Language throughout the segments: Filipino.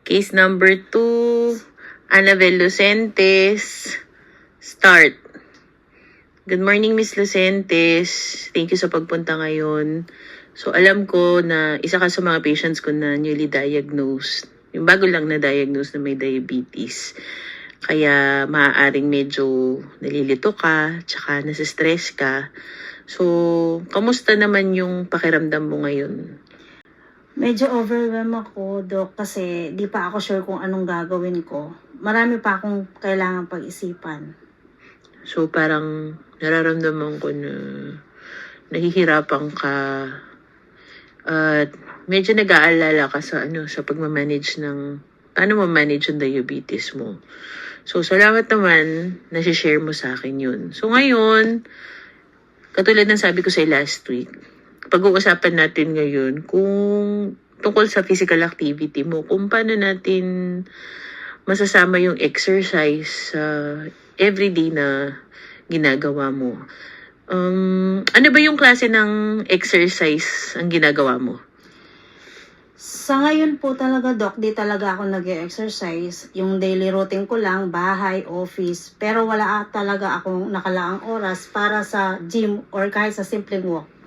Case number 2, Annabel Lucentes. Start. Good morning, Miss Lucentes. Thank you sa pagpunta ngayon. So, alam ko na isa ka sa mga patients ko na newly diagnosed. Yung bago lang na diagnosed na may diabetes. Kaya maaaring medyo nalilito ka, tsaka nasa-stress ka. So, kamusta naman yung pakiramdam mo ngayon? Medyo overwhelmed ako, Doc, kasi di pa ako sure kung anong gagawin ko. Marami pa akong kailangan pag-isipan. So, parang nararamdaman ko na nahihirapan ka at medyo nag-aalala ka sa sa pagmamanage ng paano ma-manage yung diabetes mo. So, salamat naman na share mo sa akin yun. So, ngayon, katulad ng sabi ko sa last week, pag-uusapan natin ngayon kung tungkol sa physical activity mo, kung paano natin masasama yung exercise sa everyday na ginagawa mo. Ano ba yung klase ng exercise ang ginagawa mo? Sa ngayon po talaga, Doc, di talaga ako nag-exercise. Yung daily routine ko lang, bahay, office. Pero wala talaga akong nakalaang oras para sa gym or kahit sa simpleng walk.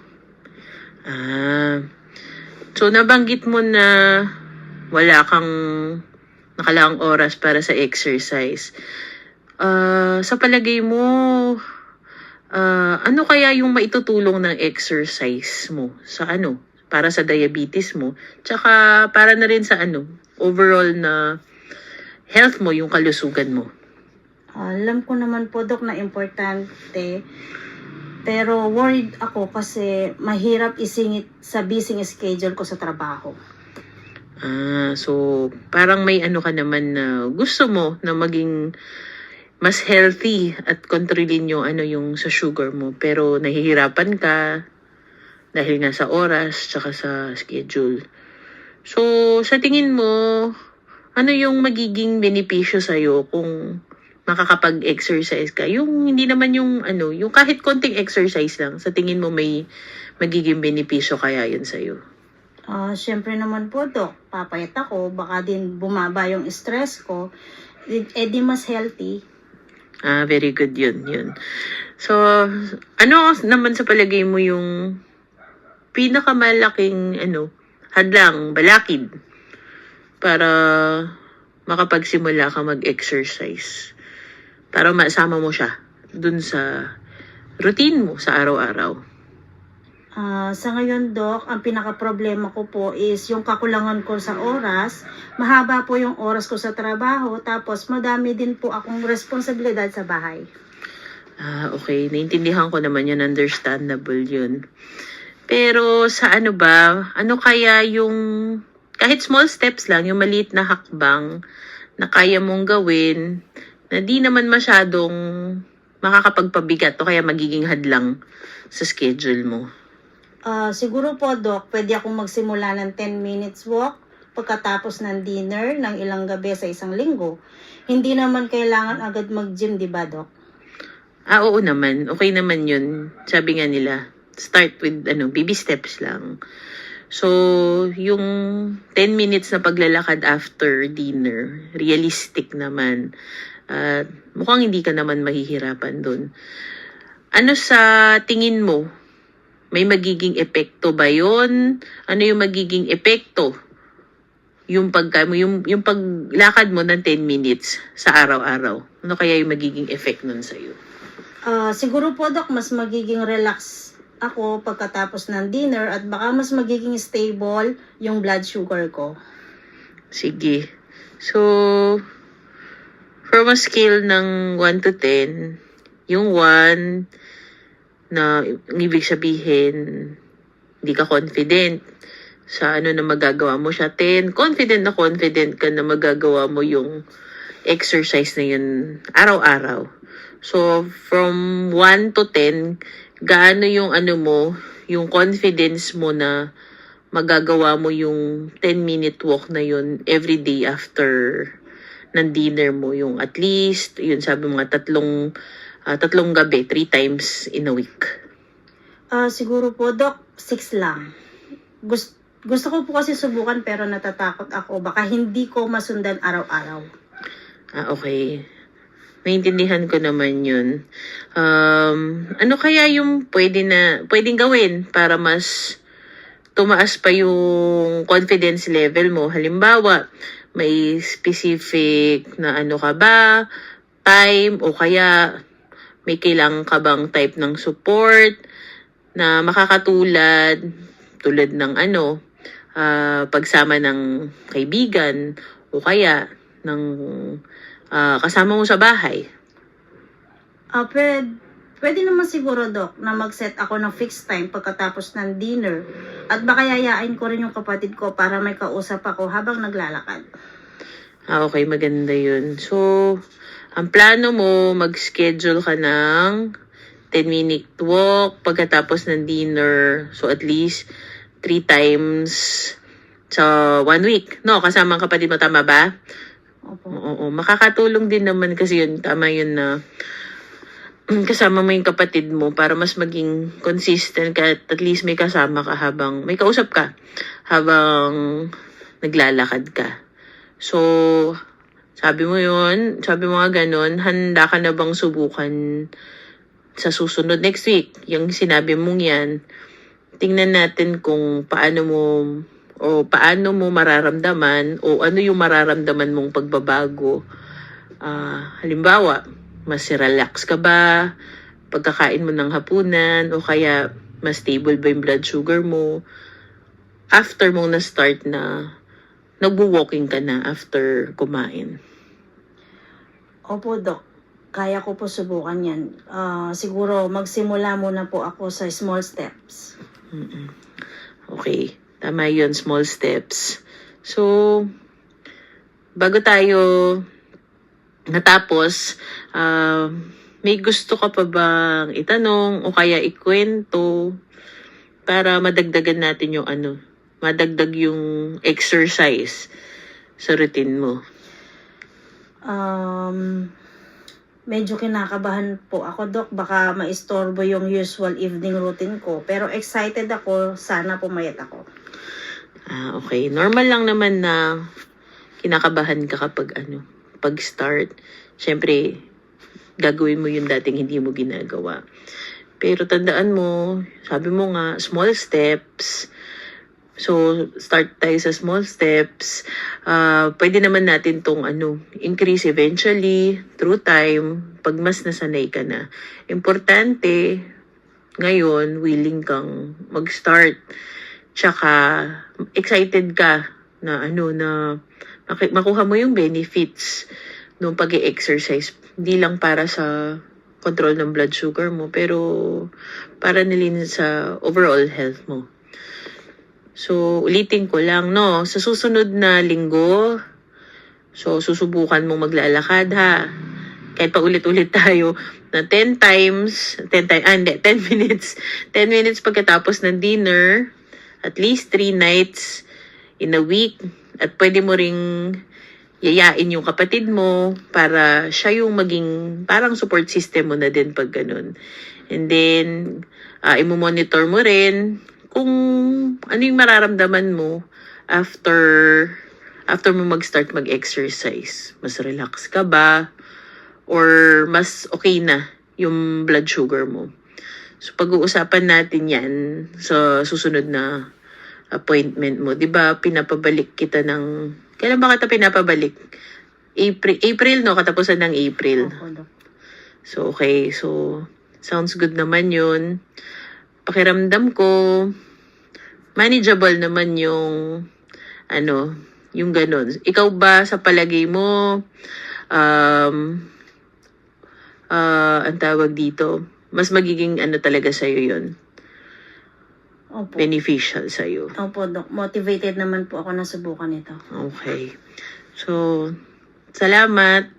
So nabanggit mo na wala kang nakalaang oras para sa exercise. Sa palagay mo, ano kaya yung maitutulong ng exercise mo sa para sa diabetes mo? Tsaka para na rin sa overall na health mo, yung kalusugan mo. Alam ko naman po, Doc, na importante. Pero worried ako kasi mahirap isingit sa busy schedule ko sa trabaho. So parang may ka naman na gusto mo na maging mas healthy at kontrolin yung sa sugar mo. Pero nahihirapan ka dahil nga sa oras tsaka sa schedule. So sa tingin mo, ano yung magiging benepisyo sa'yo kung makakapag-exercise ka? Yung hindi naman yung yung kahit konting exercise lang, sa tingin mo may magiging benepisyo kaya yun sa'yo? Syempre naman po, Doc, papayat ako, baka din bumaba yung stress ko, di mas healthy. Very good yun. So, ano naman sa palagay mo yung pinakamalaking hadlang, balakid para makapagsimula ka mag-exercise? Para masama mo siya dun sa routine mo sa araw-araw. Sa ngayon, Doc, ang pinaka-problema ko po is yung kakulangan ko sa oras. Mahaba po yung oras ko sa trabaho, tapos madami din po akong responsibilidad sa bahay. Okay. Naintindihan ko naman yun. Understandable yun. Pero sa ba? Ano kaya yung kahit small steps lang, yung maliit na hakbang na kaya mong gawin na di naman masyadong makakapagpabigat o kaya magiging hadlang sa schedule mo? Siguro po, Doc, pwede akong magsimula ng 10 minutes walk pagkatapos ng dinner ng ilang gabi sa isang linggo. Hindi naman kailangan agad mag-gym, di ba, Doc? Oo naman. Okay naman yun. Sabi nga nila, start with baby steps lang. So, yung 10 minutes na paglalakad after dinner, realistic naman. Mukhang hindi ka naman mahihirapan dun. Ano sa tingin mo? May magiging epekto ba yun? Ano yung magiging epekto? Yung paglakad mo ng 10 minutes sa araw-araw. Ano kaya yung magiging effect nun sa'yo? Siguro po, Doc, mas magiging relax ako pagkatapos ng dinner at baka mas magiging stable yung blood sugar ko. Sige. So, from a scale ng 1 to 10, yung 1 na ibig sabihin hindi ka confident sa na magagawa mo siya. 10, confident ka na magagawa mo yung exercise na yun araw-araw. So, from 1 to 10, gaano yung mo, yung confidence mo na magagawa mo yung 10-minute walk na yun every day after ng dinner mo, yung at least, yun sabi mga tatlong gabi, 3 times in a week. Siguro po, Doc, 6 lang. Gusto ko po kasi subukan pero natatakot ako. Baka hindi ko masundan araw-araw. Okay. Naintindihan ko naman yun. Ano kaya yung pwedeng gawin para mas tumaas pa yung confidence level mo? Halimbawa, may specific na ano ka ba, time, o kaya may kailangan ka bang type ng support na makakatulad, tulad ng pagsama ng kaibigan, o kaya ng kasama mo sa bahay. Pwede naman siguro, Doc, na mag-set ako ng fixed time pagkatapos ng dinner. At baka yayain ko rin yung kapatid ko para may kausap ako habang naglalakad. Okay, maganda yun. So, ang plano mo, mag-schedule ka ng 10-minute walk pagkatapos ng dinner. So, at least 3 times sa 1 week. No, kasama ang kapatid mo, tama ba? Opo. Oo, makakatulong din naman kasi yun, tama yun na kasama mo yung kapatid mo para mas maging consistent ka at least may kasama ka habang, may kausap ka habang naglalakad ka. So, sabi mo nga ganun, handa ka na bang subukan sa susunod next week? Yung sinabi mong yan, tingnan natin kung paano mo mararamdaman o ano yung mararamdaman mong pagbabago. Halimbawa, mas relax ka ba pagkakain mo ng hapunan o kaya mas stable ba yung blood sugar mo after mong na-start na nagwo-walking ka na after kumain? Opo, Doc. Kaya ko po subukan yan. Siguro magsimula muna po ako sa small steps. Okay. Tama yun, small steps. So, bago tayo natapos, may gusto ka pa bang itanong o kaya ikwento para madagdagan natin yung madagdag yung exercise sa routine mo? Medyo kinakabahan po ako, Doc. Baka maistorbo yung usual evening routine ko. Pero excited ako. Sana pumayat ako. Okay. Normal lang naman na kinakabahan ka kapag pag-start. Siyempre, gagawin mo yung dating hindi mo ginagawa. Pero tandaan mo, sabi mo nga, small steps. So, start tayo sa small steps. Pwede naman natin tong increase eventually through time pag mas nasanay ka na. Importante, ngayon, willing kang mag-start. Tsaka, excited ka na makuha mo yung benefits ng pag-exercise. Hindi lang para sa control ng blood sugar mo, pero para nilin sa overall health mo. So, ulitin ko lang, no? Sa susunod na linggo, so susubukan mong maglalakad, ha? Kahit pa ulit-ulit tayo na 10 minutes. 10 minutes pagkatapos ng dinner, at least 3 nights in a week. At pwede mo ring yayain yung kapatid mo para siya yung maging parang support system mo na din pag ganun. And then, imo-monitor mo rin kung ano yung mararamdaman mo after mo mag-start mag-exercise. Mas relax ka ba? Or mas okay na yung blood sugar mo? So, pag-uusapan natin yan sa susunod na appointment mo. Diba, pinapabalik kita ng... Kailan ba kita pinapabalik? April, no? Katapusan ng April. So, okay. So, sounds good naman yun. Pakiramdam ko, manageable naman yung yung ganun. Ikaw ba sa palagay mo, ang tawag dito, mas magiging talaga sa'yo yun? Opo. Beneficial sa'yo? Opo, Doc. Motivated naman po ako na subukan ito. Okay. So, salamat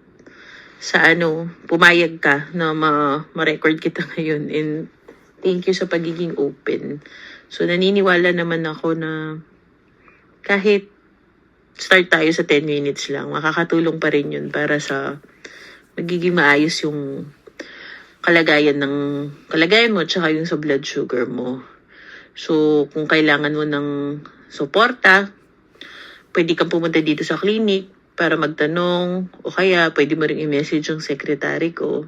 sa pumayag ka na ma-record kita ngayon, and thank you sa pagiging open. So, naniniwala naman ako na kahit start tayo sa 10 minutes lang, makakatulong pa rin yun para sa magiging maayos yung kalagayan mo tsaka yung sa blood sugar mo. So, kung kailangan mo ng suporta. Pwede kang pumunta dito sa clinic para magtanong o kaya pwede mo ring i-message yung secretary ko.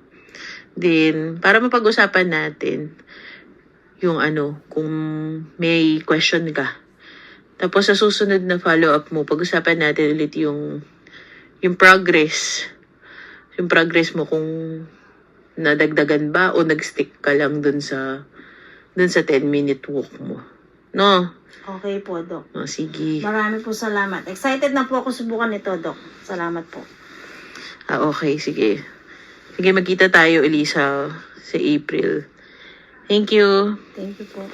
Then, para mapag-usapan natin yung kung may question ka. Tapos sa susunod na follow-up mo, pag-usapan natin ulit yung progress. Yung progress mo kung nadagdagan ba o nag-stick ka lang dun sa 10-minute walk mo. No? Okay po, Doc. O, sige. Marami po salamat. Excited na po ako subukan ito, Doc. Salamat po. Okay, sige. Sige, magkita tayo, Elisa, sa April. Thank you. Thank you po.